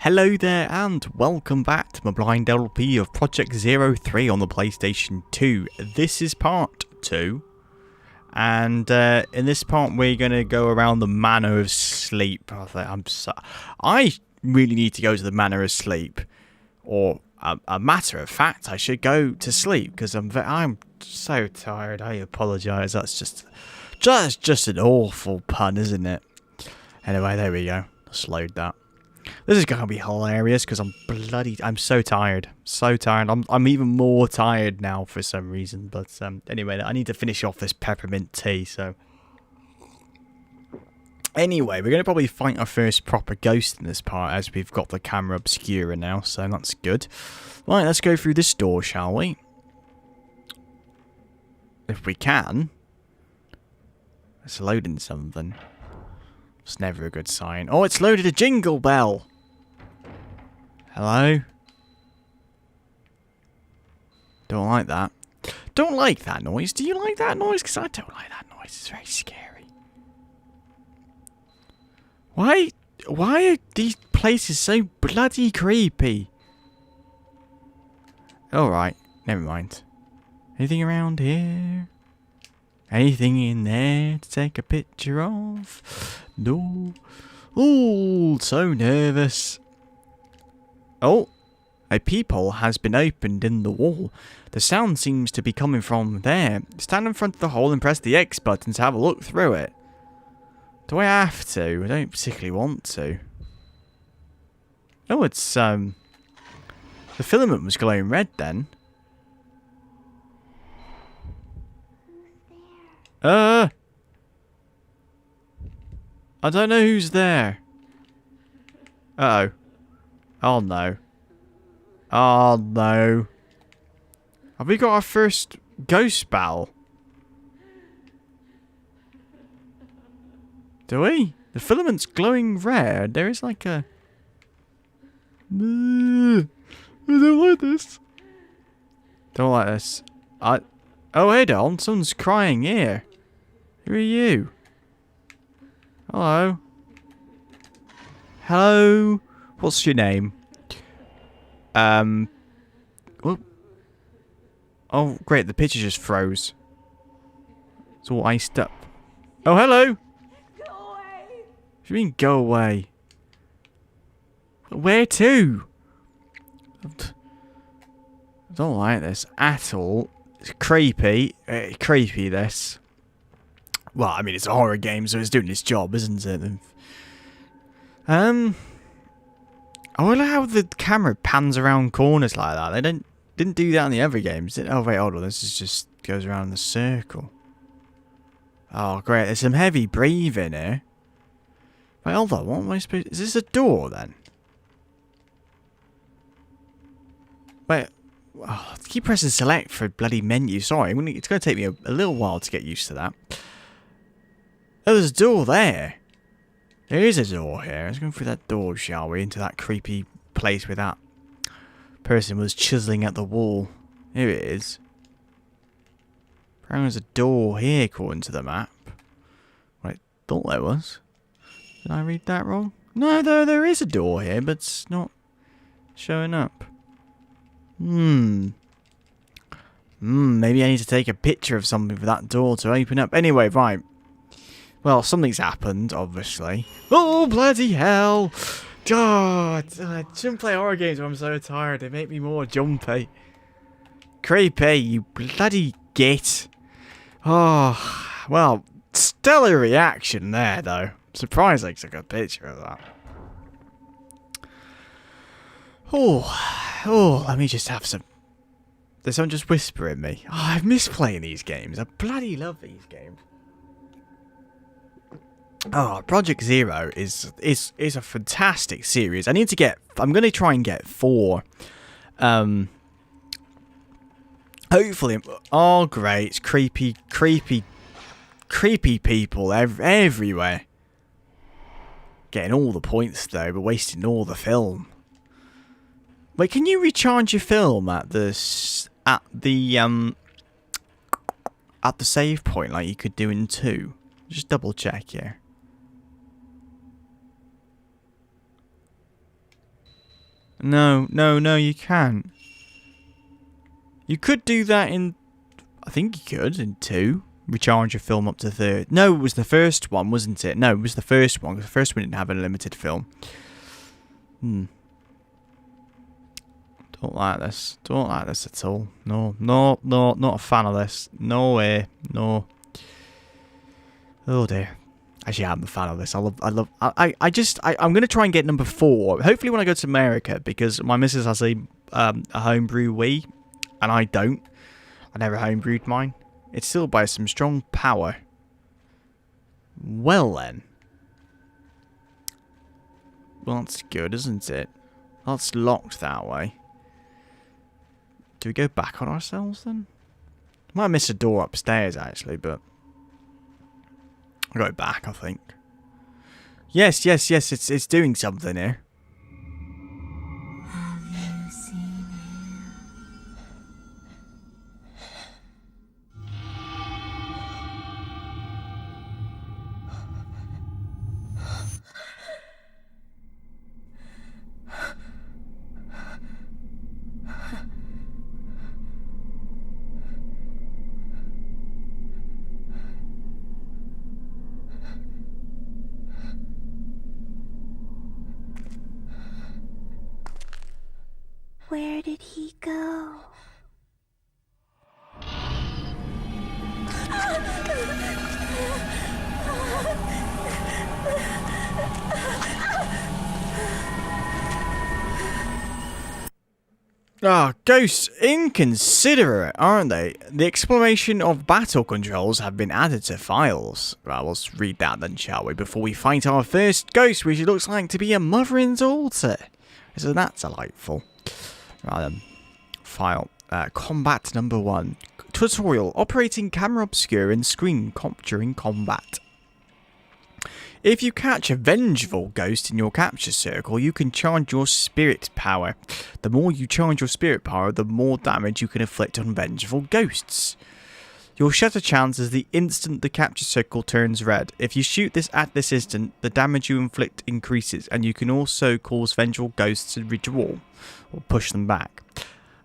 Hello there and welcome back to my blind LP of Project 03 on the PlayStation 2. This is part 2 and in this part we're going to go around the manor of sleep. I really need to go to the manor of sleep, or a matter of fact I should go to sleep because I'm so tired. I apologise, that's just an awful pun, isn't it? Anyway, there we go, let's load that. This is going to be hilarious because I'm so tired. So tired. I'm even more tired now for some reason. But anyway, I need to finish off this peppermint tea. So anyway, we're going to probably fight our first proper ghost in this part as we've got the camera obscura now. So that's good. Right, let's go through this door, shall we? If we can. It's loading something. It's never a good sign. Oh, it's loaded a jingle bell. Hello? Don't like that. Don't like that noise. Do you like that noise? Because I don't like that noise. It's very scary. Why are these places so bloody creepy? Alright, never mind. Anything around here? Anything in there to take a picture of? No. Oh, so nervous. Oh, a peephole has been opened in the wall. The sound seems to be coming from there. Stand in front of the hole and press the X button to have a look through it. Do I have to? I don't particularly want to. Oh, it's, the filament was glowing red then. I don't know who's there. Uh-oh. Oh no. Oh no. Have we got our first ghost battle? Do we? The filament's glowing red. There is like a... I don't like this. Don't like this. Oh, hey Don. Someone's crying here. Who are you? Hello. Hello. What's your name? Whoop. Oh, great. The picture just froze. It's all iced up. Oh, hello. Go away. What do you mean, go away? Where to? I don't like this at all. It's creepy. Creepy, this. Well, I mean, it's a horror game, so it's doing its job, isn't it? I wonder how the camera pans around corners like that. They didn't do that in the other games. Oh wait, hold on. This is just goes around the circle. Oh great, there's some heavy breathing here. Wait, hold on. What am I supposed? Is this a door then? Wait. Oh, I keep pressing select for a bloody menu. Sorry, it's going to take me a little while to get used to that. Oh, there's a door there. There is a door here. Let's go through that door, shall we? Into that creepy place where that person was chiseling at the wall. Here it is. Apparently there's a door here according to the map. Well, I thought there was. Did I read that wrong? No, there is a door here, but it's not showing up. Maybe I need to take a picture of something for that door to open up. Anyway, right. Well, something's happened, obviously. Oh, bloody hell! God, I shouldn't play horror games when I'm so tired. They make me more jumpy. Creepy, you bloody git. Oh, well, stellar reaction there, though. Surprised I took a picture of that. Oh, let me just have some... There's someone just whispering me. Oh, I've missed playing these games. I bloody love these games. Oh, Project Zero is a fantastic series. I'm going to try and get 4. Hopefully. Oh, great. It's creepy people everywhere. Getting all the points though, but wasting all the film. Wait, can you recharge your film at the save point like you could do in 2? Just double check here. No, no, no, you can't. You could do that in... I think you could in 2. Recharge your film up to 30. No, it was the first one, wasn't it? No, it was the first one. The first one didn't have a limited film. Don't like this. Don't like this at all. No, no, no, not a fan of this. No way. No. Oh dear. Actually, I'm a fan of this. I'm going to try and get number 4. Hopefully when I go to America, because my missus has a homebrew Wii, and I don't. I never homebrewed mine. It's still by some strong power. Well then. Well, that's good, isn't it? That's locked that way. Do we go back on ourselves then? Might miss a door upstairs actually, but I'll go back, I think. Yes, yes, yes, it's doing something here. Have you seen him? Where did he go? Ah, ghosts inconsiderate, aren't they? The exploration of battle controls have been added to files. Right, let's read that then, shall we? Before we fight our first ghost, which looks like to be a mother and daughter. Isn't that delightful? Right then. File. Combat number 1. Tutorial. Operating camera obscure and screen during combat. If you catch a vengeful ghost in your capture circle, you can charge your spirit power. The more you charge your spirit power, the more damage you can inflict on vengeful ghosts. Your shatter chance is the instant the capture circle turns red. If you shoot this at this instant, the damage you inflict increases, and you can also cause vengeful ghosts to withdraw, or push them back.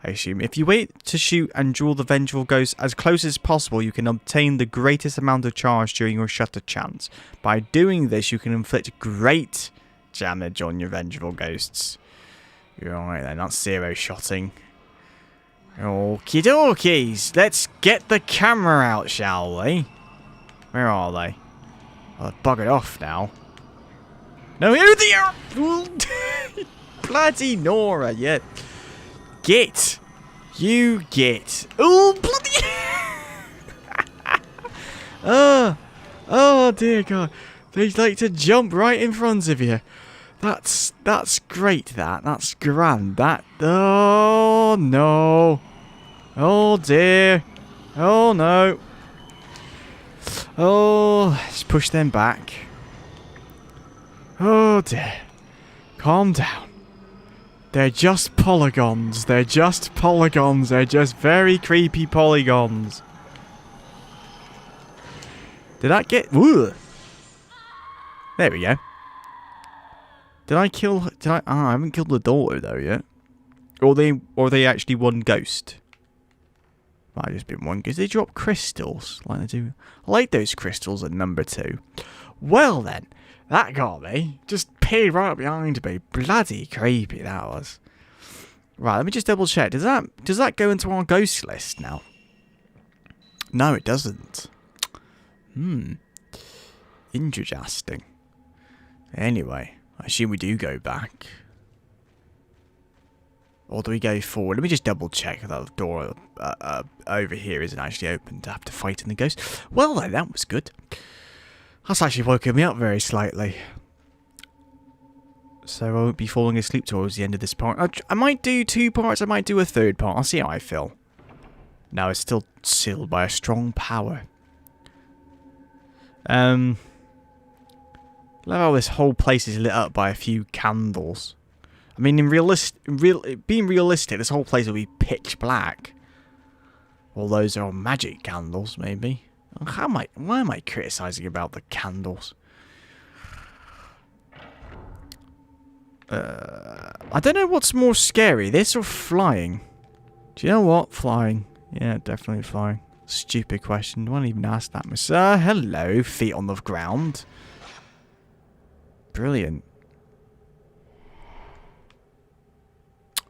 I assume. If you wait to shoot and draw the vengeful ghost as close as possible, you can obtain the greatest amount of charge during your shutter chance. By doing this, you can inflict great damage on your vengeful ghosts. Right then, that's zero shotting. Okie dokies, let's get the camera out, shall we? Where are they? Oh, they've buggered off now. No, here they are! Bloody Nora, yeah. Get! You get! Oh, bloody! Oh dear God! They like to jump right in front of you. That's great. That's grand. Oh no! Oh dear! Oh no! Oh, let's push them back. Oh dear! Calm down. They're just polygons. They're just polygons. They're just very creepy polygons. Did I get... Ooh. There we go. Did I kill... Did I... Oh, I haven't killed the daughter, though, yet. Or they actually one ghost. Might have just been one ghost. They drop crystals, like they do. I like those crystals at number 2. Well, then. That got me. Just peered right up behind me. Bloody creepy that was. Right, let me just double check. Does that go into our ghost list now? No, it doesn't. Interesting. Anyway, I assume we do go back. Or do we go forward? Let me just double check that the door over here isn't actually open to have to fight in the ghost. Well then, that was good. That's actually woken me up very slightly. So I won't be falling asleep towards the end of this part. I might do 2 parts, I might do a 3rd part. I'll see how I feel. No, it's still sealed by a strong power. Love how this whole place is lit up by a few candles. I mean, being realistic, this whole place will be pitch black. Well, those are magic candles, maybe. Why am I criticising about the candles? I don't know what's more scary, this or flying. Do you know what? Flying. Yeah, definitely flying. Stupid question. Don't even ask that, miss. Hello, feet on the ground. Brilliant.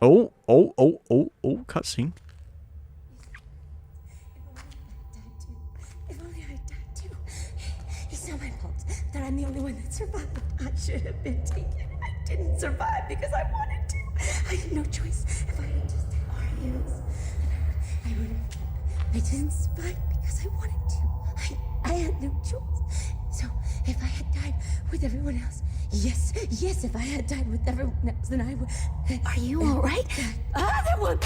Oh, cutscene. If only I died too. It's not my fault that I'm the only one that survived. I should have been taken. I didn't survive because I wanted to. I had no choice. If I had just had Arius, I would have. I didn't survive because I wanted to. I had no choice. So if I had died with everyone else, yes, if I had died with everyone else, then I would. Are you all right? Other one.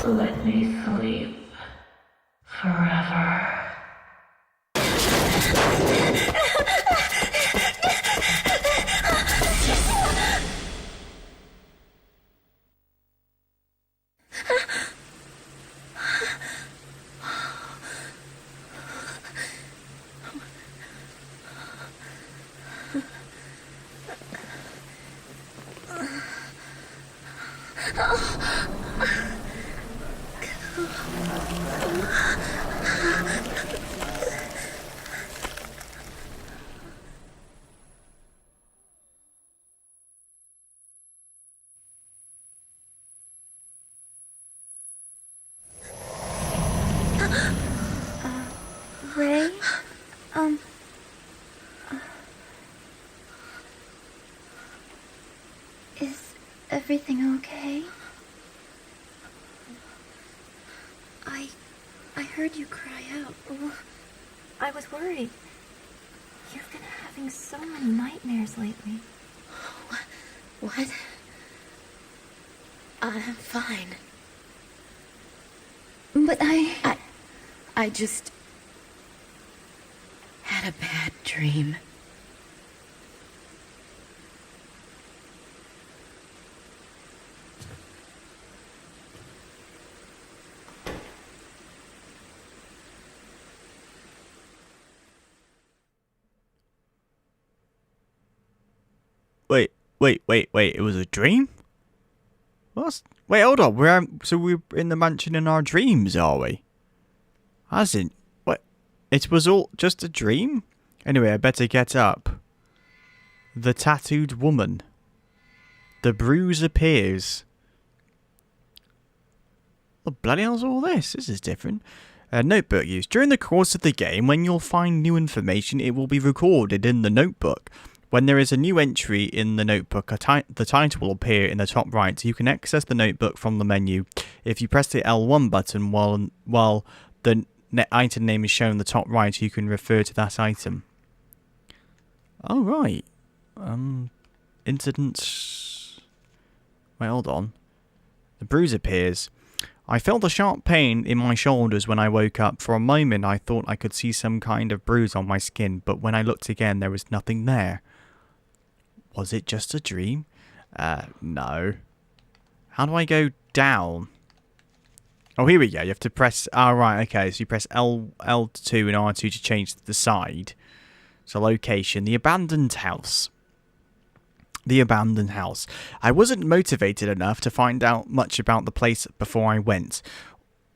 Let me sleep forever. Ray? Is everything okay? I heard you cry out. I was worried. You've been having so many nightmares lately. What? I'm fine. But I just had a bad dream. Wait. It was a dream? What? Wait, hold on. So we're in the mansion in our dreams, are we? As in, what? It was all just a dream? Anyway, I better get up. The tattooed woman. The bruise appears. What bloody hell's all this? This is different. Notebook use. During the course of the game, when you'll find new information, it will be recorded in the notebook. When there is a new entry in the notebook, the title will appear in the top right. You can access the notebook from the menu. If you press the L1 button while the item name is shown in the top right, you can refer to that item. Oh, right. Incidents... Wait, hold on. The bruise appears. I felt a sharp pain in my shoulders when I woke up. For a moment, I thought I could see some kind of bruise on my skin, but when I looked again, there was nothing there. Was it just a dream? No. How do I go down? Oh, here we go. You have to press... Oh, right, okay. So you press L2 and R2 to change the side. So location. The abandoned house. The abandoned house. I wasn't motivated enough to find out much about the place before I went.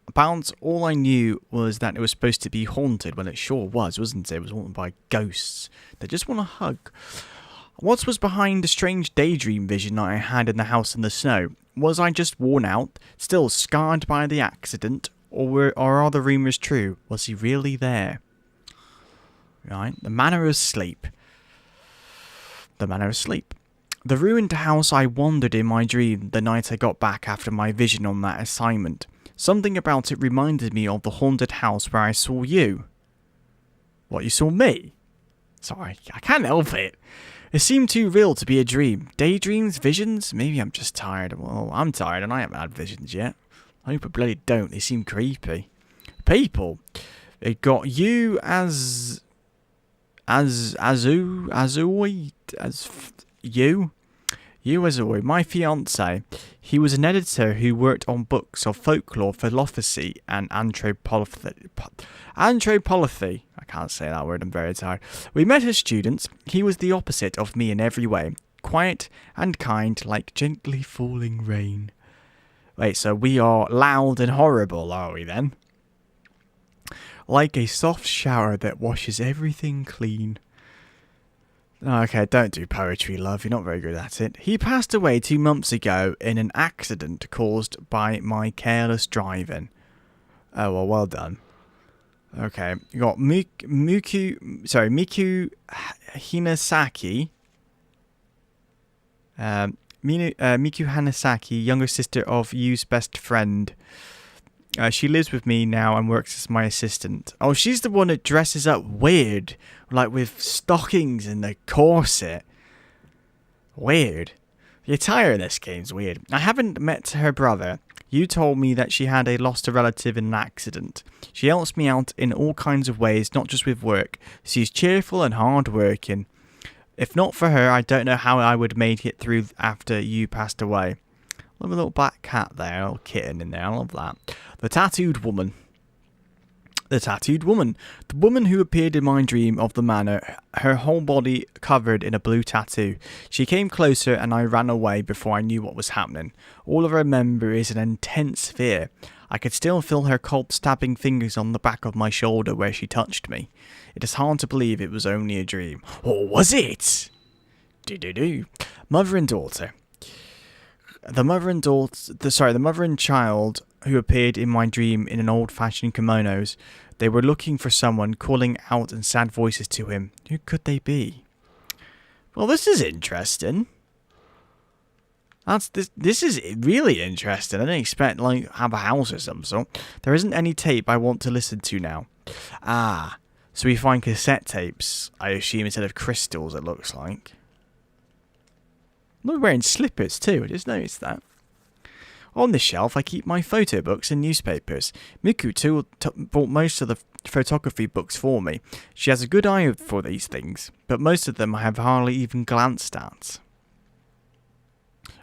About all I knew was that it was supposed to be haunted. Well, it sure was, wasn't it? It was haunted by ghosts. They just want a hug. What was behind the strange daydream vision I had in the house in the snow? Was I just worn out, still scarred by the accident, or are the rumours true? Was he really there? Right, the manor of sleep. The manor of sleep. The ruined house I wandered in my dream the night I got back after my vision on that assignment. Something about it reminded me of the haunted house where I saw you. What, you saw me? Sorry, I can't help it. It seemed too real to be a dream. Daydreams, visions? Maybe I'm just tired. Well, I'm tired and I haven't had visions yet. I hope I bloody don't. They seem creepy. People. It got you as you Azoi, my fiance. He was an editor who worked on books of folklore, philosophy, and anthropology. I can't say that word, I'm very tired. We met as students. He was the opposite of me in every way. Quiet and kind, like gently falling rain. Wait, so we are loud and horrible, are we then? Like a soft shower that washes everything clean. Okay, don't do poetry, love. You're not very good at it. He passed away 2 months ago in an accident caused by my careless driving. Oh, well done. Okay, you got Miku Hinasaki. Miku Hanasaki, younger sister of Yu's best friend. She lives with me now and works as my assistant. Oh, she's the one that dresses up weird, like with stockings and a corset. Weird. The attire in this game's weird. I haven't met her brother. You told me that she had lost a relative in an accident. She helps me out in all kinds of ways, not just with work. She's cheerful and hard-working. If not for her, I don't know how I would make it through after you passed away. Love a little black cat there, a little kitten in there, I love that. The tattooed woman. The tattooed woman. The woman who appeared in my dream of the manor, her whole body covered in a blue tattoo. She came closer and I ran away before I knew what was happening. All I remember is an intense fear. I could still feel her cold stabbing fingers on the back of my shoulder where she touched me. It is hard to believe it was only a dream. Or was it? Mother and daughter. The mother and child who appeared in my dream in an old-fashioned kimonos. They were looking for someone, calling out in sad voices to him. Who could they be? Well, this is interesting. This is really interesting. I didn't expect have a house or some sort. There isn't any tape I want to listen to now. Ah, so we find cassette tapes, I assume, instead of crystals, it looks like. I'm wearing slippers too, I just noticed that. On this shelf, I keep my photo books and newspapers. Miku too bought most of the photography books for me. She has a good eye for these things, but most of them I have hardly even glanced at.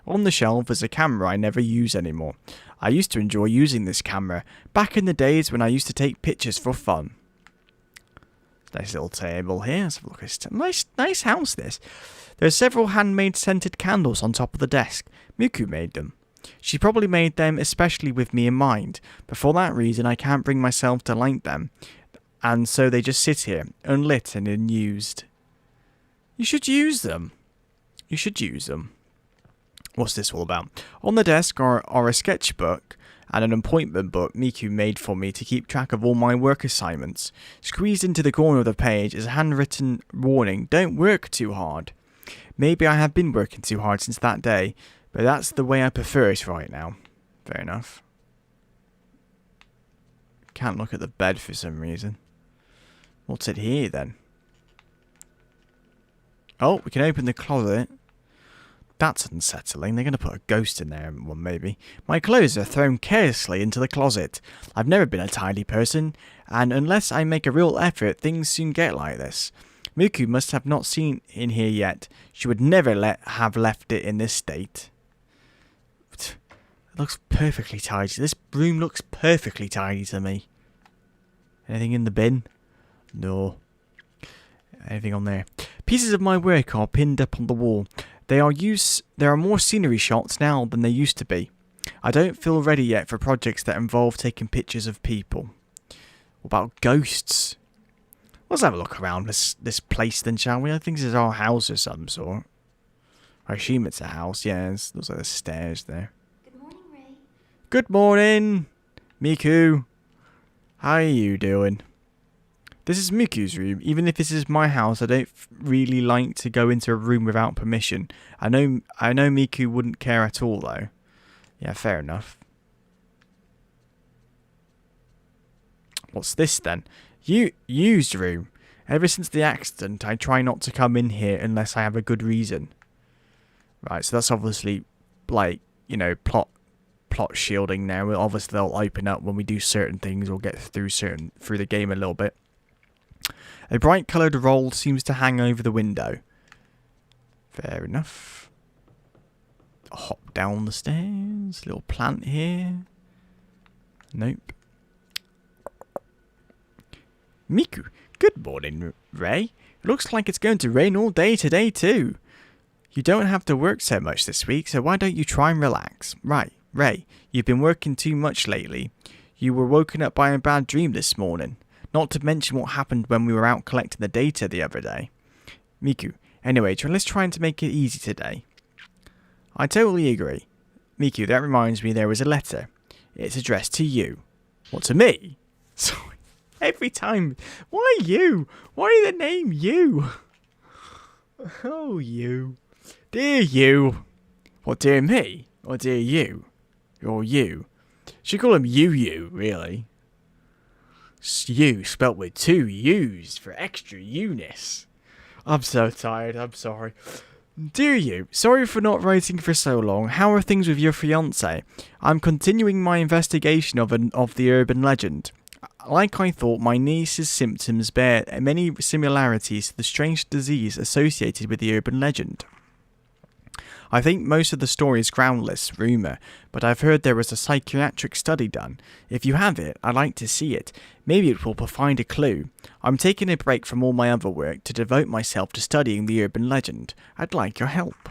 On the shelf is a camera I never use anymore. I used to enjoy using this camera, back in the days when I used to take pictures for fun. Nice little table here. Let's have a look at this. Nice house, this. There are several handmade scented candles on top of the desk. Miku made them. She probably made them especially with me in mind, but for that reason I can't bring myself to light them, and so they just sit here, unlit and unused. You should use them. You should use them. What's this all about? On the desk are a sketchbook and an appointment book Miku made for me to keep track of all my work assignments. Squeezed into the corner of the page is a handwritten warning, don't work too hard. Maybe I have been working too hard since that day, but that's the way I prefer it right now. Fair enough. Can't look at the bed for some reason. What's it here then? Oh, we can open the closet. That's unsettling. They're going to put a ghost in there, well, maybe. My clothes are thrown carelessly into the closet. I've never been a tidy person, and unless I make a real effort, things soon get like this. Miku must have not seen in here yet. She would never have left it in this state. It looks perfectly tidy. This room looks perfectly tidy to me. Anything in the bin? No. Anything on there? Pieces of my work are pinned up on the wall. There are more scenery shots now than there used to be. I don't feel ready yet for projects that involve taking pictures of people. What about ghosts? Let's have a look around this place then, shall we? I think this is our house of some sort. I assume it's a house. Yeah, it looks like there's stairs there. Good morning, Ray. Good morning, Miku. How are you doing? This is Miku's room. Even if this is my house, I don't really like to go into a room without permission. I know Miku wouldn't care at all, though. Yeah, fair enough. What's this, then? Used room. Ever since the accident, I try not to come in here unless I have a good reason. Right, so that's obviously, like, you know, plot shielding now. Obviously, they'll open up when we do certain things or get through the game a little bit. A bright coloured roll seems to hang over the window. Fair enough. Hop down the stairs. Little plant here. Nope. Miku, good morning, Ray. It looks like it's going to rain all day today too. You don't have to work so much this week, so why don't you try and relax? Right, Ray, you've been working too much lately. You were woken up by a bad dream this morning. Not to mention what happened when we were out collecting the data the other day. Miku, anyway, let's try and make it easy today. I totally agree. Miku, that reminds me there was a letter. It's addressed to you. What, to me? Sorry. Every time. Why you? Why the name you? Oh, you. Dear you. What, dear me? Or dear you? Or you? Should call him you, really. You spelt with 2 U's for extra Eunice. I'm so tired, I'm sorry. Dear you, sorry for not writing for so long. How are things with your fiancé? I'm continuing my investigation of the urban legend. Like I thought, my niece's symptoms bear many similarities to the strange disease associated with the urban legend. I think most of the story is groundless rumour, but I've heard there was a psychiatric study done. If you have it, I'd like to see it. Maybe it will provide a clue. I'm taking a break from all my other work to devote myself to studying the urban legend. I'd like your help.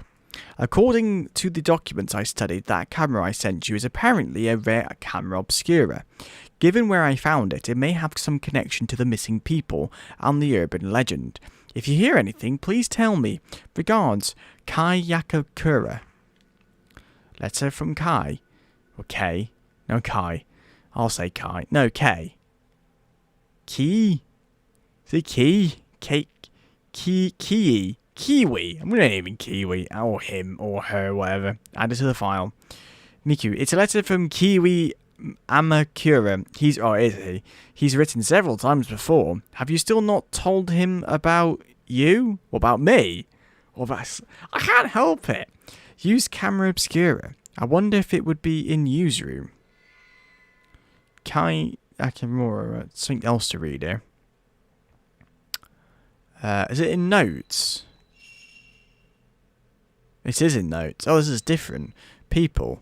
According to the documents I studied, that camera I sent you is apparently a rare camera obscura. Given where I found it, it may have some connection to the missing people and the urban legend. If you hear anything, please tell me. Regards, Kai Yakokura. Letter from Kai. Or K. No, Kai. I'll say Kai. No, K. Ki? Is it Ki? Cake? Kiwi. I'm going to name him Kiwi. Or him. Or her. Whatever. Add it to the file. Miku. It's a letter from Kiwi Amakura. Is he? He's written several times before. Have you still not told him about you? Or about me? Or about... I can't help it. Use camera obscura. I wonder if it would be in use room. Kai Akamura. Something else to read here. Is it in notes? It is in notes. Oh, this is different. People.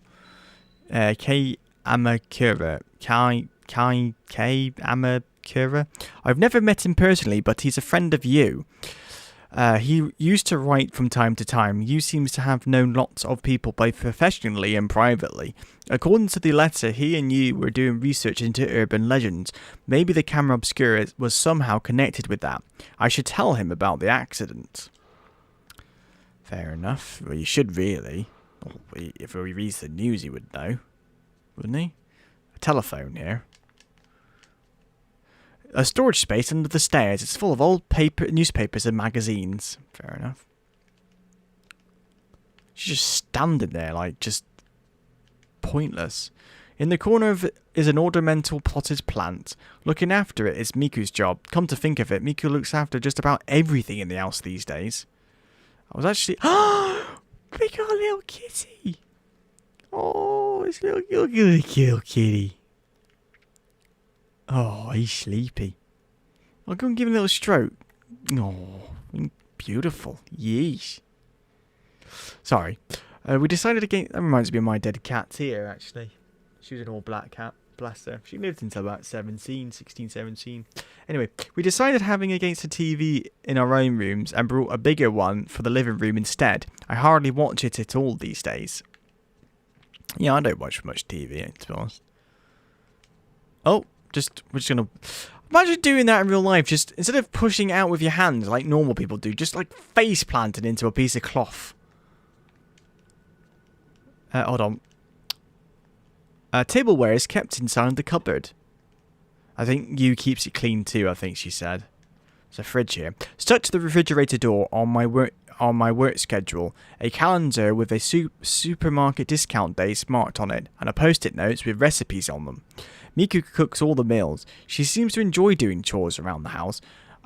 K Amakura. Kai Amakura. I've never met him personally, but he's a friend of you. He used to write from time to time. You seems to have known lots of people both professionally and privately. According to the letter, he and you were doing research into urban legends. Maybe the camera obscura was somehow connected with that. I should tell him about the accident. Fair enough. Well, you should really. If he reads the news, he would know. Wouldn't he? A telephone here. A storage space under the stairs. It's full of old newspapers and magazines. Fair enough. She's just standing there, like, just pointless. In the corner is an ornamental potted plant. Looking after it is Miku's job. Come to think of it, Miku looks after just about everything in the house these days. I was actually... We got a little kitty. Oh, it's a little kitty. Oh, he's sleepy. I'll go and give him a little stroke. Oh, beautiful. Yeesh. Sorry. We decided again. That reminds me of my dead cat here, actually. She was an all black cat. Bless her. She lived until about 16, 17. Anyway, we decided having against the TV in our own rooms and brought a bigger one for the living room instead. I hardly watch it at all these days. Yeah, I don't watch much TV, to be honest. Oh, we're just gonna... Imagine doing that in real life. Just, instead of pushing out with your hands like normal people do, just like face planted into a piece of cloth. Hold on. Tableware is kept inside the cupboard. I think you keeps it clean too, I think she said. There's a fridge here. Stuck to the refrigerator door on my work schedule, a calendar with a supermarket discount days marked on it, and a post-it notes with recipes on them. Miku cooks all the meals. She seems to enjoy doing chores around the house.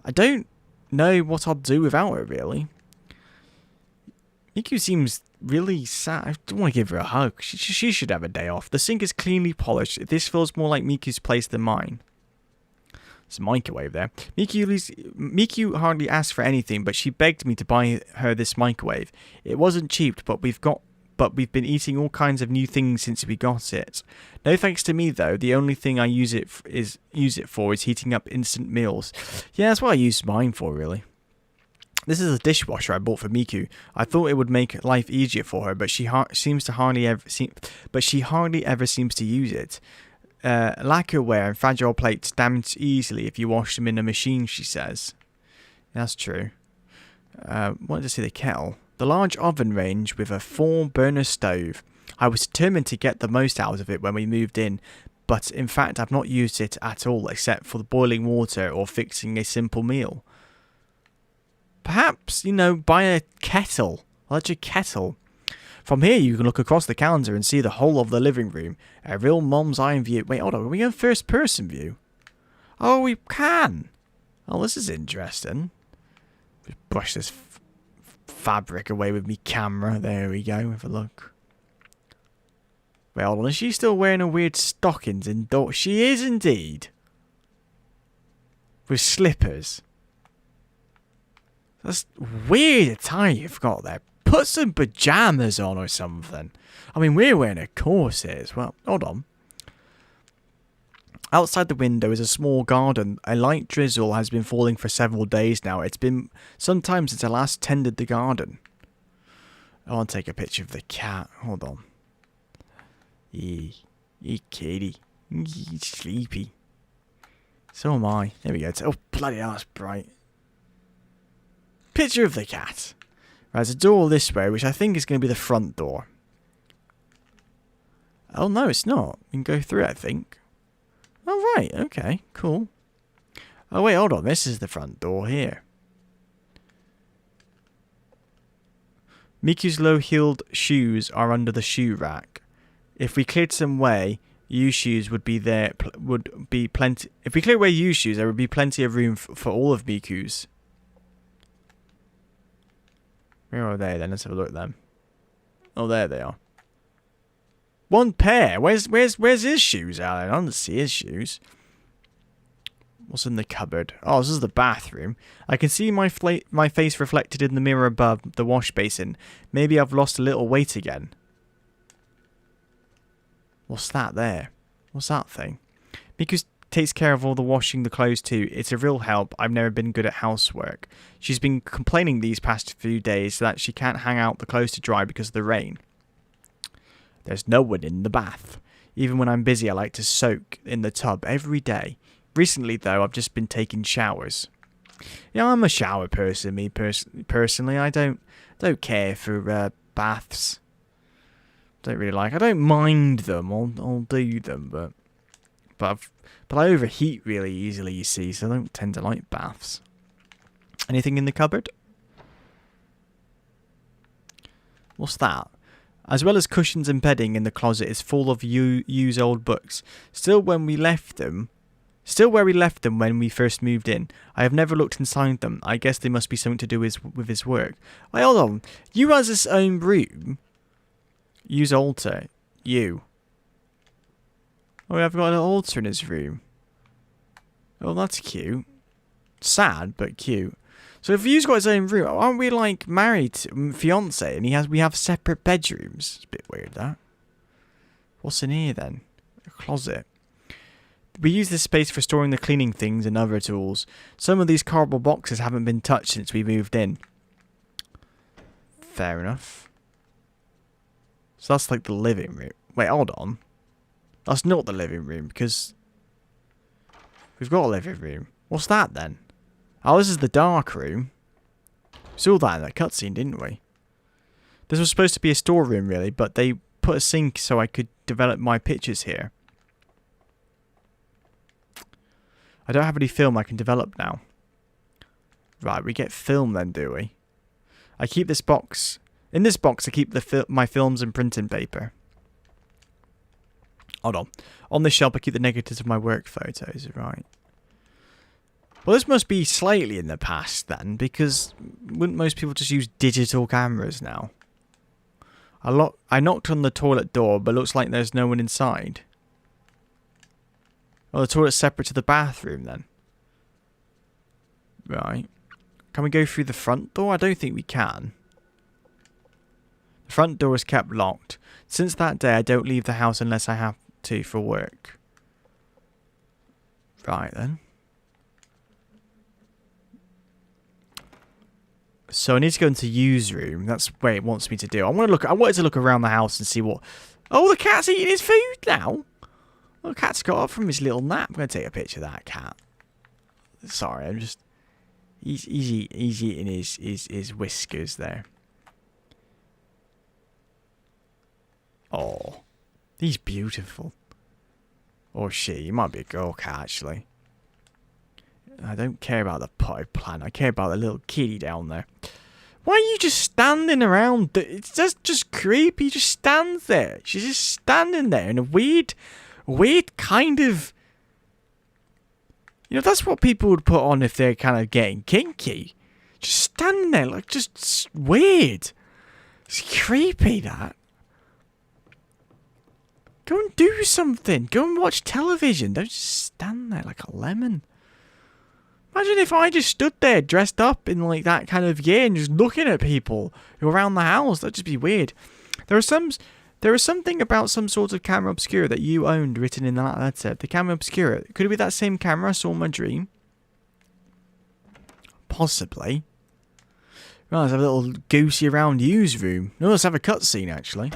I don't know what I'd do without her, really. Miku seems really sad. I don't want to give her a hug. She should have a day off. The sink is cleanly polished. This feels more like Miku's place than mine. There's a microwave there. Miku hardly asked for anything, but she begged me to buy her this microwave. It wasn't cheap, but we've been eating all kinds of new things since we got it. No thanks to me though. The only thing I use it for is heating up instant meals. Yeah, that's what I use mine for, really. This is a dishwasher I bought for Miku. I thought it would make life easier for her, but she hardly ever seems to use it. Lacquerware and fragile plates damage easily if you wash them in a machine, she says. That's true. Wanted to see the kettle. The large oven range with a 4-burner stove. I was determined to get the most out of it when we moved in, but in fact I've not used it at all except for the boiling water or fixing a simple meal. Perhaps, buy a kettle. Electric kettle. From here you can look across the calendar and see the whole of the living room. A real mom's eye view. Wait, hold on. Are we in first person view? Oh, we can. Oh, this is interesting. Just brush this fabric away with me camera. There we go. Have a look. Wait, hold on. Is she still wearing a weird stockings indoors? She is indeed. With slippers. That's weird attire you've got there. Put some pajamas on or something. I mean, we're wearing a corset as well. Hold on. Outside the window is a small garden. A light drizzle has been falling for several days now. It's been some time since I last tended the garden. I want to take a picture of the cat. Hold on. Yee kitty. He's sleepy. So am I. There we go. Oh, bloody hell, that's bright. Picture of the cat. There's a door this way, which I think is going to be the front door. Oh, no, it's not. We can go through it, I think. Oh, right. Okay, cool. Oh, wait, hold on. This is the front door here. Miku's low-heeled shoes are under the shoe rack. If we cleared some way, used shoes would be there. Would be plenty. If we cleared away used shoes, there would be plenty of room for all of Miku's. Where are they then? Let's have a look at them. Oh, there they are. One pair. Where's his shoes, Alan? I don't see his shoes. What's in the cupboard? Oh, this is the bathroom. I can see my face reflected in the mirror above the wash basin. Maybe I've lost a little weight again. What's that there? What's that thing? Miku takes care of all the washing the clothes too. It's a real help. I've never been good at housework. She's been complaining these past few days that she can't hang out the clothes to dry because of the rain. There's no one in the bath. Even when I'm busy, I like to soak in the tub every day. Recently, though, I've just been taking showers. Yeah, I'm a shower person. Me personally, I don't care for baths. Don't really like. I don't mind them. I'll do them, but I overheat really easily. You see, so I don't tend to like baths. Anything in the cupboard? What's that? As well as cushions and bedding in the closet is full of used old books. Still, when we left them, Still where we left them when we first moved in. I have never looked inside them. I guess they must be something to do with his work. Wait, hold on. You has his own room. Use altar. You. Oh, I've got an altar in his room. Oh, that's cute. Sad, but cute. So if he's got his own room, aren't we like married, fiance, and we have separate bedrooms? It's a bit weird, that. What's in here then? A closet. We use this space for storing the cleaning things and other tools. Some of these cardboard boxes haven't been touched since we moved in. Fair enough. So that's like the living room. Wait, hold on. That's not the living room because we've got a living room. What's that then? Oh, this is the dark room. We saw that in that cutscene, didn't we? This was supposed to be a storeroom really, but they put a sink so I could develop my pictures here. I don't have any film I can develop now. Right, we get film then, do we? I keep this box. In this box, I keep my films and printing paper. Hold on. On this shelf, I keep the negatives of my work photos. Right. Well, this must be slightly in the past then, because wouldn't most people just use digital cameras now? I knocked on the toilet door, but looks like there's no one inside. Oh, the toilet's separate to the bathroom then. Right. Can we go through the front door? I don't think we can. The front door is kept locked. Since that day, I don't leave the house unless I have to for work. Right then. So I need to go into use room. That's where it wants me to do. I wanted to look around the house and see what... Oh, the cat's eating his food now. Well, the cat's got up from his little nap. I'm going to take a picture of that cat. Sorry, I'm just... He's eating his whiskers there. Oh. He's beautiful. Or she. He might be a girl cat, actually. I don't care about the potted plant. I care about the little kitty down there. Why are you just standing around? It's just creepy. Just stands there. She's just standing there in a weird kind of... You know, that's what people would put on if they're kind of getting kinky. Just standing there, like, just weird. It's creepy, that. Go and do something. Go and watch television. Don't just stand there like a lemon. Imagine if I just stood there dressed up in like that kind of gear and just looking at people who are around the house. That'd just be weird. There is something about some sort of camera obscura that you owned written in that letter. The camera obscura. Could it be that same camera I saw in my dream? Possibly. Well, let's have a little goosey around use room. No, let's have a cutscene actually.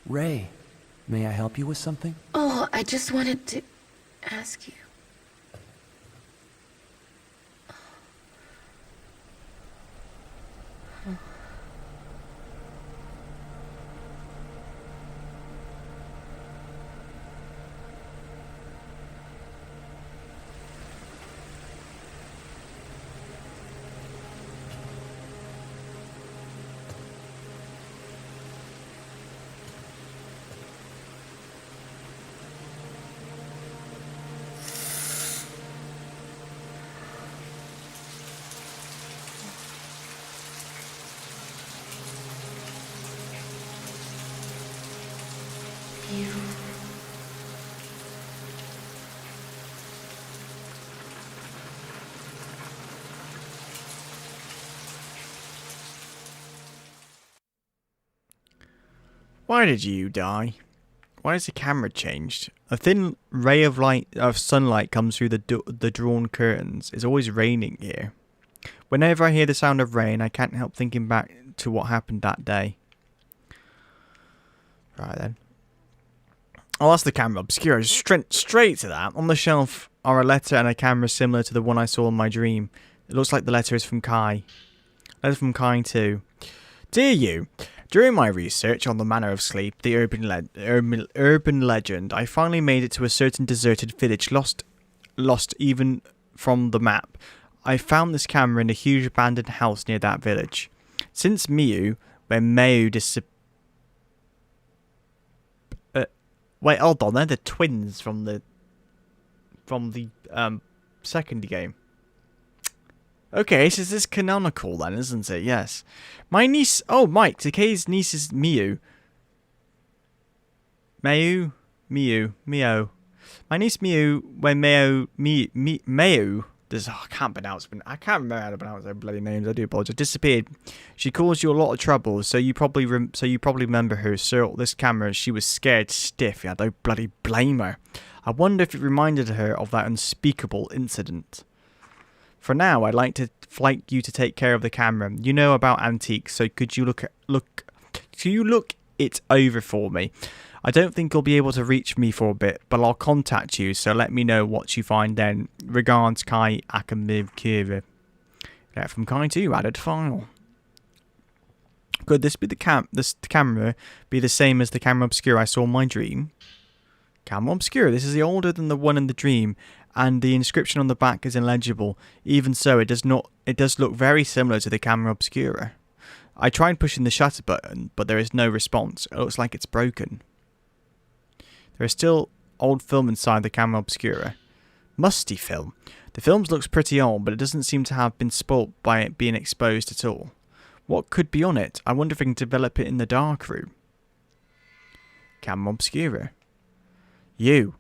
Ray, may I help you with something? Oh, I just wanted to ask you. You. Why did you die? Why has the camera changed? A thin ray of sunlight comes through the drawn curtains. It's always raining here. Whenever I hear the sound of rain, I can't help thinking back to what happened that day. Right then. Oh, that's the camera obscura. Straight to that. On the shelf are a letter and a camera similar to the one I saw in my dream. It looks like the letter is from Kai. Letter from Kai too. Dear you, during my research on the manner of sleep, the urban legend, I finally made it to a certain deserted village, lost even from the map. I found this camera in a huge abandoned house near that village. Since Miu, when Miu wait, hold on, they're the twins from the second game. Okay, so this is canonical then, isn't it? Yes. My niece... Oh, Mike, Takei's niece is Miu. Miu. My niece Miu, when Miu... I can't remember how to pronounce their bloody names. I do apologize. Disappeared. She caused you a lot of trouble, so you probably remember her. So this camera, she was scared stiff. Yeah, don't bloody blame her. I wonder if it reminded her of that unspeakable incident. For now, I'd like you to take care of the camera. You know about antiques, so could you look it over for me? I don't think you'll be able to reach me for a bit, but I'll contact you, so let me know what you find then. Regards, Kai Akamiv. Letter from Kai too, added file. Could this be the camera be the same as the camera obscura I saw in my dream? Camera obscura, this is older than the one in the dream, and the inscription on the back is illegible. Even so, it does look very similar to the camera obscura. I tried pushing the shutter button, but there is no response. It looks like it's broken. There is still old film inside the camera obscura. Musty film. The film looks pretty old, but it doesn't seem to have been spoilt by it being exposed at all. What could be on it? I wonder if I can develop it in the dark room. Camera obscura. You.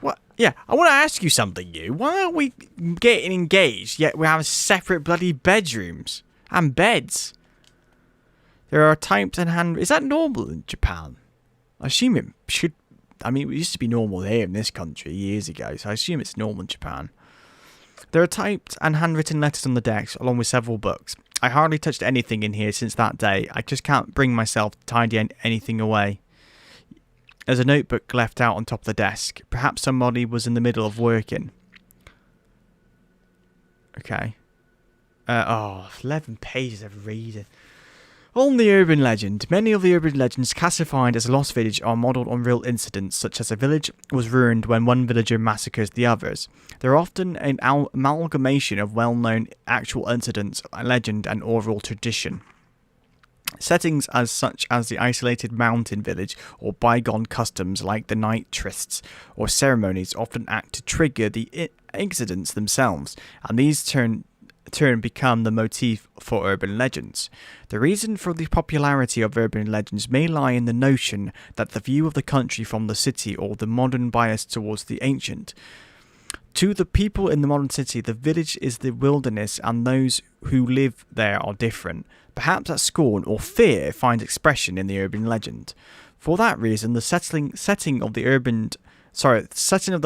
What? Yeah, I want to ask you something, you. Why aren't we getting engaged, yet we have separate bloody bedrooms? And beds. There are typed and hand... Is that normal in Japan? I assume it should... I mean, it used to be normal here in this country years ago, so I assume it's normal in Japan. There are typed and handwritten letters on the decks, along with several books. I hardly touched anything in here since that day. I just can't bring myself to tidy anything away. There's a notebook left out on top of the desk. Perhaps somebody was in the middle of working. Okay. 11 pages of reading. On the urban legend. Many of the urban legends classified as a lost village are modelled on real incidents, such as a village was ruined when one villager massacres the others. They're often an amalgamation of well-known actual incidents, legend and oral tradition. Settings as such as the isolated mountain village or bygone customs like the night trysts or ceremonies often act to trigger the incidents themselves, and these turn become the motif for urban legends. The reason for the popularity of urban legends may lie in the notion that the view of the country from the city or the modern bias towards the ancient. To the people in the modern city, the village is the wilderness and those who live there are different. Perhaps that scorn or fear finds expression in the urban legend. For that reason, the setting of the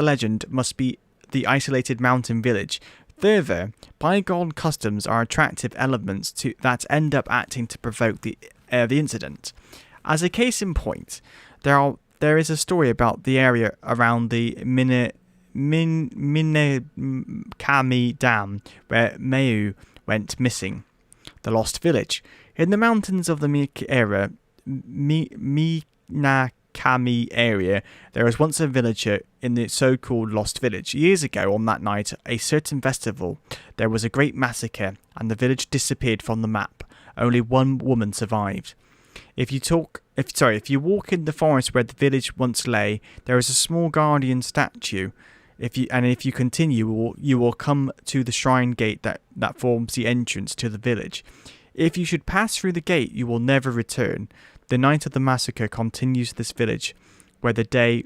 legend must be the isolated mountain village. Further, bygone customs are attractive elements that end up acting to provoke the incident. As a case in point, there is a story about the area around the Minakami Dam where Miu went missing. The Lost Village. In the mountains of the Minakami area, there was once a villager in the so-called Lost Village. Years ago, on that night, a certain festival, there was a great massacre, and the village disappeared from the map. Only one woman survived. If you walk in the forest where the village once lay, there is a small guardian statue. If you continue, you will come to the shrine gate that forms the entrance to the village. If you should pass through the gate, you will never return. The night of the massacre continues this village, where the day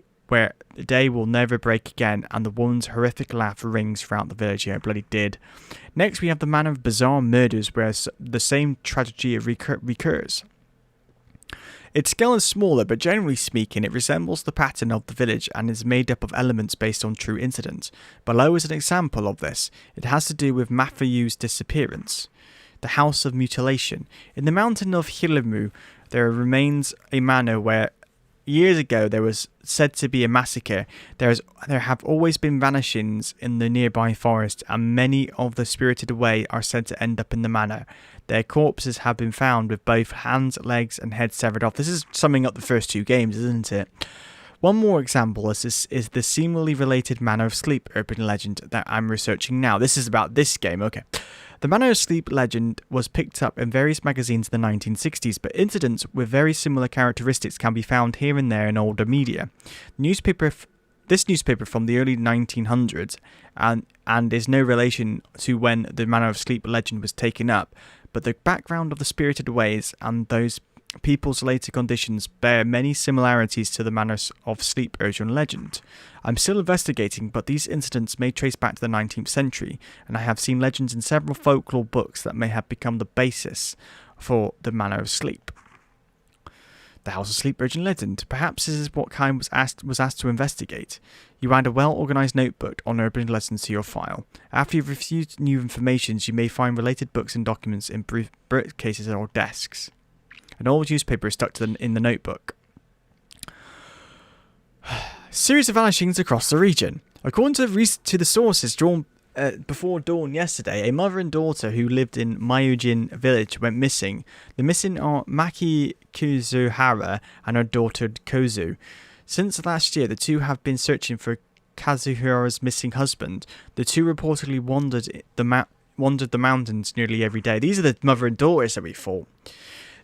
will never break again, and the woman's horrific laugh rings throughout the village. Yeah, it bloody did. Next, we have the manner of bizarre murders, where the same tragedy recurs. Its scale is smaller, but generally speaking, it resembles the pattern of the village and is made up of elements based on true incidents. Below is an example of this. It has to do with Mafuyu's disappearance. The House of Mutilation. In the mountain of Hirimu, there remains a manor where years ago there was said to be a massacre. There have always been vanishings in the nearby forest, and many of the spirited away are said to end up in the manor. Their corpses have been found with both hands, legs, and heads severed off. This is summing up the first 2 games, isn't it? One more example is the seemingly related Manor of Sleep urban legend that I'm researching now. This is about this game, okay. The Manor of Sleep legend was picked up in various magazines in the 1960s, but incidents with very similar characteristics can be found here and there in older media. This newspaper from the early 1900s and is no relation to when the Manor of Sleep legend was taken up, but the background of the spirited ways and those people's later conditions bear many similarities to the Manor of Sleep urban legend. I'm still investigating, but these incidents may trace back to the 19th century, and I have seen legends in several folklore books that may have become the basis for the Manor of Sleep. The House of Sleep urban legend. Perhaps this is what Kai was asked to investigate. You add a well-organised notebook on urban legends to your file. After you've reviewed new information, you may find related books and documents in bookcases or desks. An old newspaper is stuck in the notebook. Series of vanishings across the region. According to the sources drawn before dawn yesterday, a mother and daughter who lived in Myojin village went missing. The missing are Maki Kazuhara and her daughter Kozu. Since last year, the two have been searching for Kazuhara's missing husband. The two reportedly wandered the mountains nearly every day. These are the mother and daughters that we fought.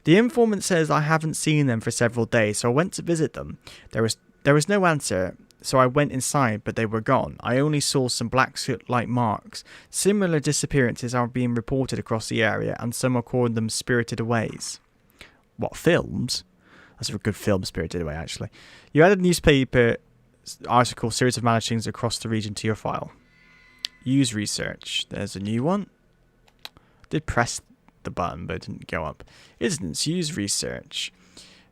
The informant says, I haven't seen them for several days, so I went to visit them. There was no answer, so I went inside, but they were gone. I only saw some black soot-like marks. Similar disappearances are being reported across the area, and some are calling them spirited aways. What, films? That's a good film, Spirited Away, actually. You added a newspaper article, series of vanishings across the region to your file. Use research. There's a new one. Did press the button, but it didn't go up. Instance, use research.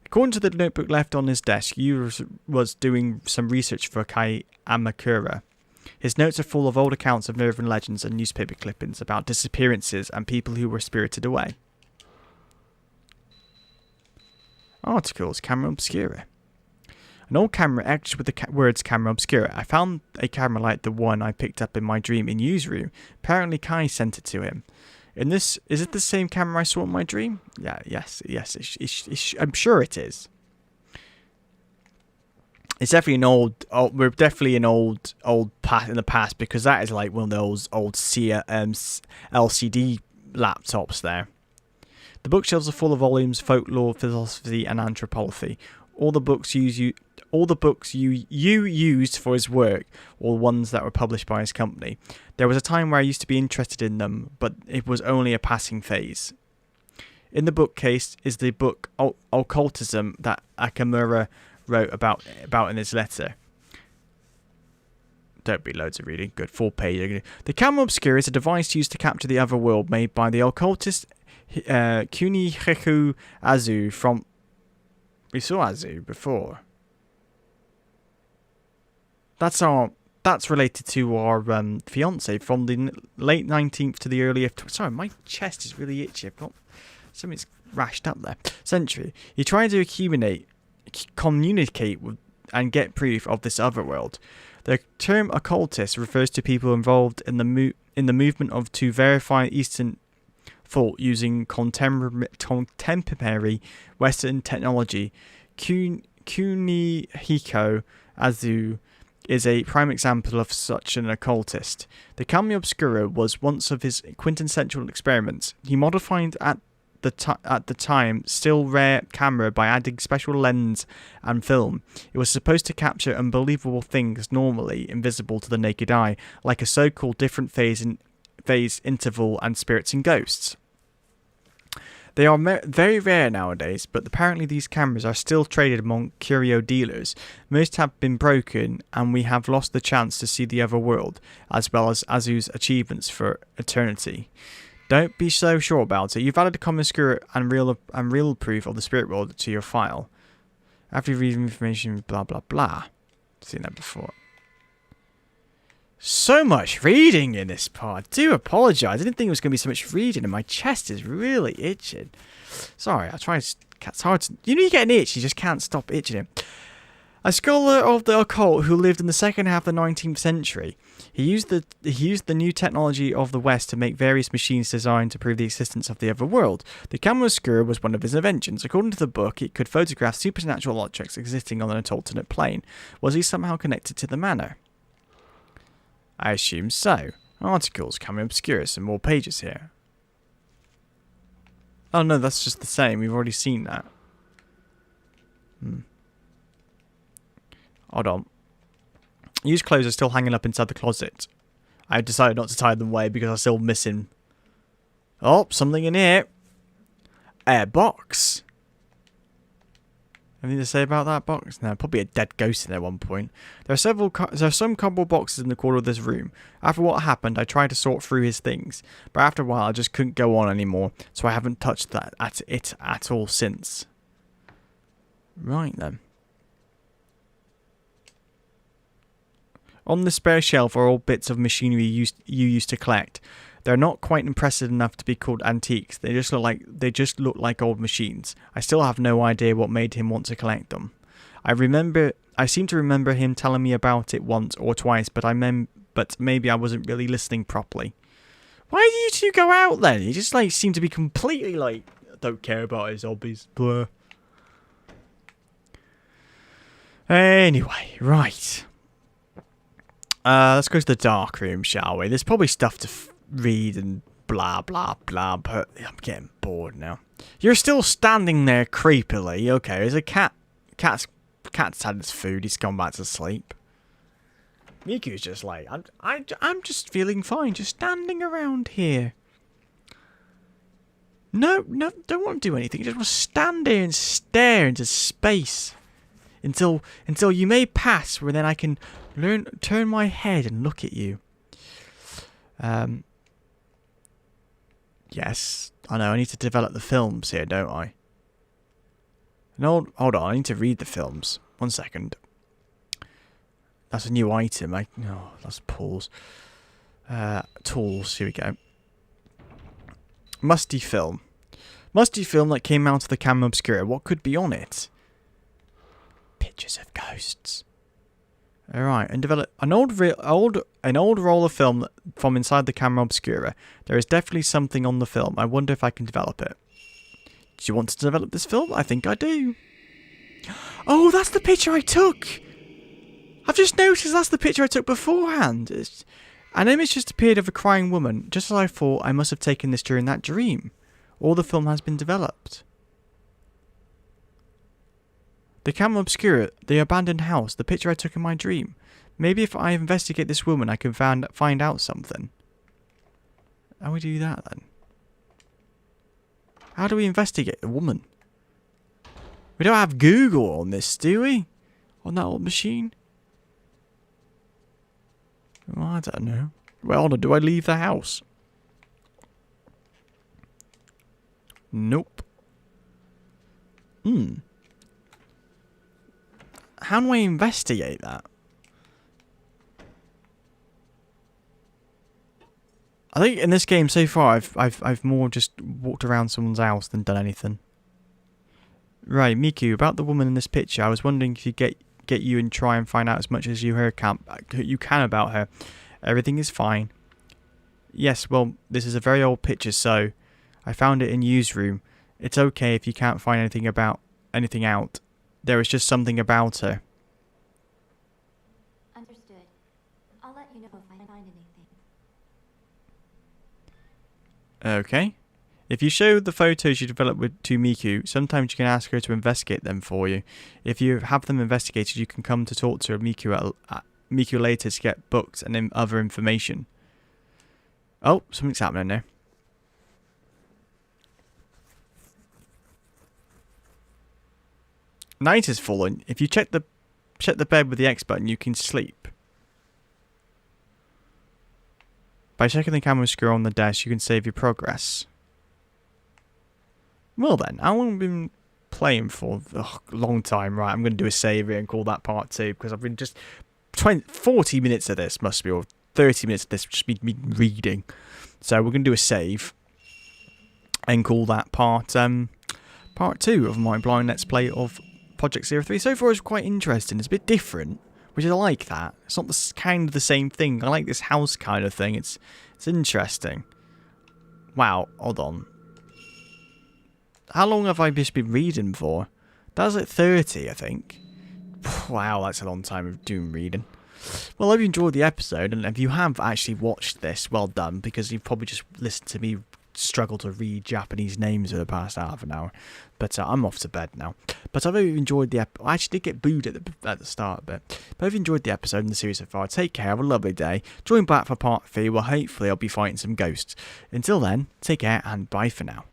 According to the notebook left on his desk, Yu was doing some research for Kai Amakura. His notes are full of old accounts of urban legends and newspaper clippings about disappearances and people who were spirited away. Articles, camera obscura. An old camera etched with the words camera obscura. I found a camera like the one I picked up in my dream in Yu's room. Apparently Kai sent it to him. Is it the same camera I saw in my dream? Yeah, yes, I'm sure it is. It's definitely an old. We're definitely an old past in the past, because that is like one of those old LCD laptops there. The bookshelves are full of volumes, folklore, philosophy, and anthropology. All the books you used for his work, or ones that were published by his company. There was a time where I used to be interested in them, but it was only a passing phase. In the bookcase is the book Occultism that Akamura wrote about in his letter. Don't be loads of reading. Good, 4 pages. The camera obscura is a device used to capture the other world, made by the occultist Kunihiku Azu from... We saw Azu before. That's related to our fiance from the late 19th to the early... Sorry, my chest is really itchy. I've got something's rashed up there. Century. You're trying to communicate with and get proof of this other world. The term occultist refers to people involved in the movement to verify Eastern thought using contemporary Western technology. Kunihiko Azu is a prime example of such an occultist. The camera obscura was once of his quintessential experiments. He modified at the time still rare camera by adding special lens and film. It was supposed to capture unbelievable things normally invisible to the naked eye, like a so-called different phase interval and spirits and ghosts. They are very rare nowadays, but apparently these cameras are still traded among curio dealers. Most have been broken, and we have lost the chance to see the other world, as well as Azu's achievements for eternity. Don't be so sure about it. You've added a common obscura and real proof of the spirit world to your file. After you read information, blah blah blah. Seen that before. So much reading in this part. I do apologise. I didn't think there was going to be so much reading, and my chest is really itching. Sorry, I try. It's hard to. You know, you get an itch, you just can't stop itching it. A scholar of the occult who lived in the second half of the 19th century. He used the new technology of the West to make various machines designed to prove the existence of the other world. The camera obscura was one of his inventions. According to the book, it could photograph supernatural objects existing on an alternate plane. Was he somehow connected to the manor? I assume so. Articles, camera obscura, some more pages here. Oh no, that's just the same. We've already seen that. Hold on. Used clothes are still hanging up inside the closet. I decided not to tie them away because I'm still missing... Oh, something in here. A box. Anything to say about that box? No, probably a dead ghost in there at one point. There are some cardboard boxes in the corner of this room. After what happened, I tried to sort through his things, but after a while I just couldn't go on anymore, so I haven't touched it at all since. Right then. On the spare shelf are all bits of machinery you used to collect. They're not quite impressive enough to be called antiques. They just look like old machines. I still have no idea what made him want to collect them. I seem to remember him telling me about it once or twice, but maybe I wasn't really listening properly. Why did you two go out then? You just seem to be completely don't care about his hobbies. Blah. Anyway, right. Let's go to the dark room, shall we? There's probably stuff to read and blah, blah, blah, but I'm getting bored now. You're still standing there creepily. Okay, there's a cat. Cat's had its food. He's gone back to sleep. Miku's just I'm just feeling fine, just standing around here. No, don't want to do anything. You just want to stand there and stare into space. Until you may pass, where then I can turn my head and look at you. Yes, I know. I need to develop the films here, don't I? No, hold on. I need to read the films. 1 second. That's a new item. That's pause. Tools. Here we go. Musty film. Musty film that came out of the camera obscura. What could be on it? Pictures of ghosts. Alright, and develop an old roll of film from inside the camera obscura. There is definitely something on the film. I wonder if I can develop it. Do you want to develop this film? I think I do. Oh, that's the picture I took! I've just noticed that's the picture I took beforehand. An image just appeared of a crying woman. Just as I thought, I must have taken this during that dream. All the film has been developed. The camera obscura, the abandoned house, the picture I took in my dream. Maybe if I investigate this woman, I can find out something. How do we do that then? How do we investigate the woman? We don't have Google on this, do we? On that old machine? Well, I don't know. Well, do I leave the house? Nope. How do I investigate that? I think in this game so far, I've more just walked around someone's house than done anything. Right, Miku, about the woman in this picture, I was wondering if you get you and try and find out as much as you can about her. Everything is fine. Yes, well, this is a very old picture, so I found it in Yu's room. It's okay if you can't find anything out. There is just something about her. Understood. I'll let you know if I find anything. Okay. If you show the photos you developed to Miku, sometimes you can ask her to investigate them for you. If you have them investigated, you can come to talk to Miku later to get books and other information. Oh, something's happening there. Night has fallen. If you check the bed with the X button, you can sleep. By checking the camera screw on the desk, you can save your progress. Well then, how long have we been playing for? Ugh, long time, right? I'm going to do a save here and call that part 2, because I've been just 40 minutes of this must be, or 30 minutes of this just be me reading. So we're going to do a save and call that part 2 of my blind let's play of Project 03. So far it's quite interesting. It's a bit different, which I like that. It's not kind of the same thing. I like this house kind of thing. It's interesting. Wow, hold on. How long have I just been reading for? That was at 30, I think. Wow, that's a long time of doing reading. Well, I hope you enjoyed the episode, and if you have actually watched this, well done, because you've probably just listened to me struggle to read Japanese names for the past half an hour. But I'm off to bed now. But I hope you enjoyed the episode. I actually did get booed at the start, but I hope you enjoyed the episode and the series so far. Take care, have a lovely day. Join back for part 3, where hopefully I'll be fighting some ghosts. Until then, take care and bye for now.